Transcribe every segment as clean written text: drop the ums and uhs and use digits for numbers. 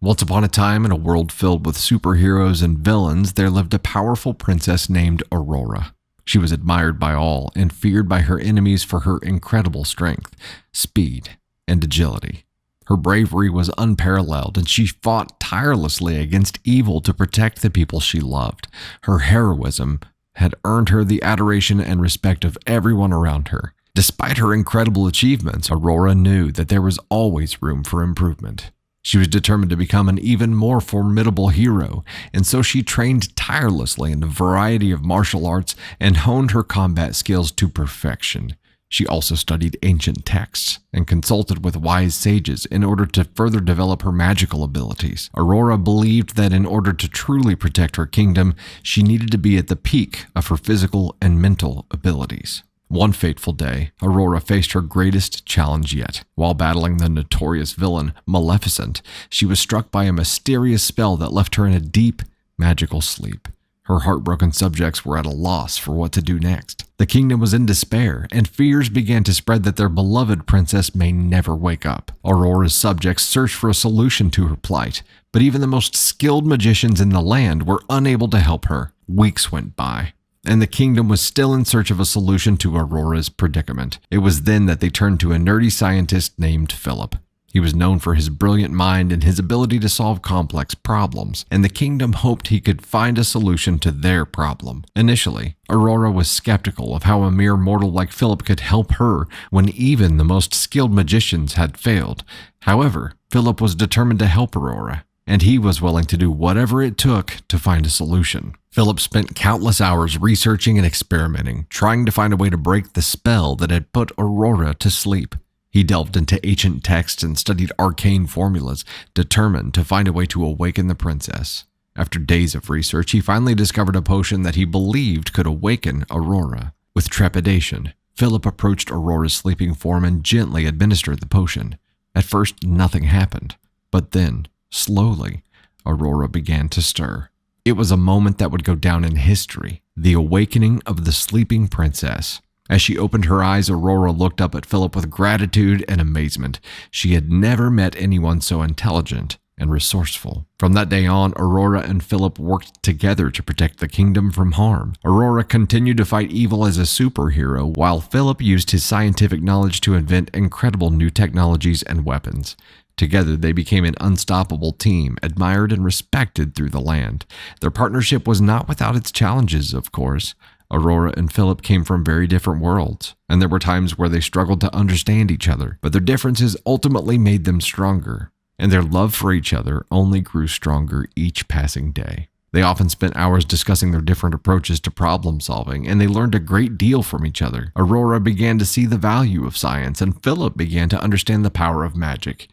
Once upon a time, in a world filled with superheroes and villains, there lived a powerful princess named Aurora. She was admired by all and feared by her enemies for her incredible strength, speed, and agility. Her bravery was unparalleled, and she fought tirelessly against evil to protect the people she loved. Her heroism had earned her the adoration and respect of everyone around her. Despite her incredible achievements, Aurora knew that there was always room for improvement. She was determined to become an even more formidable hero, and so she trained tirelessly in a variety of martial arts and honed her combat skills to perfection. She also studied ancient texts and consulted with wise sages in order to further develop her magical abilities. Aurora believed that in order to truly protect her kingdom, she needed to be at the peak of her physical and mental abilities. One fateful day, Aurora faced her greatest challenge yet. While battling the notorious villain, Maleficent, she was struck by a mysterious spell that left her in a deep, magical sleep. Her heartbroken subjects were at a loss for what to do next. The kingdom was in despair, and fears began to spread that their beloved princess may never wake up. Aurora's subjects searched for a solution to her plight, but even the most skilled magicians in the land were unable to help her. Weeks went by, and the kingdom was still in search of a solution to Aurora's predicament. It was then that they turned to a nerdy scientist named Philip. He was known for his brilliant mind and his ability to solve complex problems, and the kingdom hoped he could find a solution to their problem. Initially, Aurora was skeptical of how a mere mortal like Philip could help her when even the most skilled magicians had failed. However, Philip was determined to help Aurora, and he was willing to do whatever it took to find a solution. Philip spent countless hours researching and experimenting, trying to find a way to break the spell that had put Aurora to sleep. He delved into ancient texts and studied arcane formulas, determined to find a way to awaken the princess. After days of research, he finally discovered a potion that he believed could awaken Aurora. With trepidation, Philip approached Aurora's sleeping form and gently administered the potion. At first, nothing happened, but then, slowly, Aurora began to stir. It was a moment that would go down in history, the awakening of the sleeping princess. As she opened her eyes, Aurora looked up at Philip with gratitude and amazement. She had never met anyone so intelligent and resourceful. From that day on, Aurora and Philip worked together to protect the kingdom from harm. Aurora continued to fight evil as a superhero, while Philip used his scientific knowledge to invent incredible new technologies and weapons. Together, they became an unstoppable team, admired and respected through the land. Their partnership was not without its challenges, of course. Aurora and Philip came from very different worlds, and there were times where they struggled to understand each other, but their differences ultimately made them stronger, and their love for each other only grew stronger each passing day. They often spent hours discussing their different approaches to problem solving, and they learned a great deal from each other. Aurora began to see the value of science, and Philip began to understand the power of magic.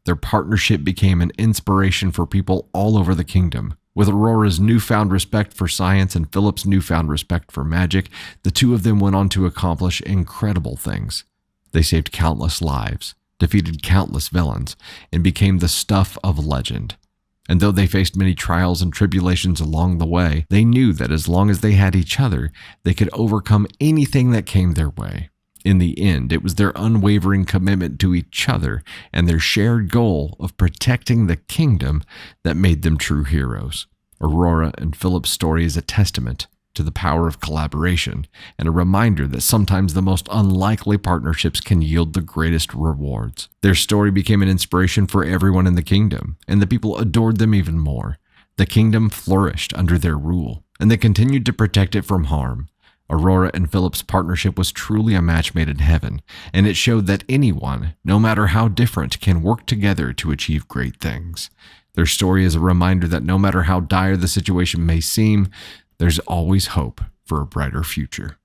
Their partnership became an inspiration for people all over the kingdom. With Aurora's newfound respect for science and Philip's newfound respect for magic, the two of them went on to accomplish incredible things. They saved countless lives, defeated countless villains, and became the stuff of legend. And though they faced many trials and tribulations along the way, they knew that as long as they had each other, they could overcome anything that came their way. In the end, it was their unwavering commitment to each other and their shared goal of protecting the kingdom that made them true heroes. Aurora and Philip's story is a testament to the power of collaboration and a reminder that sometimes the most unlikely partnerships can yield the greatest rewards. Their story became an inspiration for everyone in the kingdom, and the people adored them even more. The kingdom flourished under their rule, and they continued to protect it from harm. Aurora and Philip's partnership was truly a match made in heaven, and it showed that anyone, no matter how different, can work together to achieve great things. Their story is a reminder that no matter how dire the situation may seem, there's always hope for a brighter future.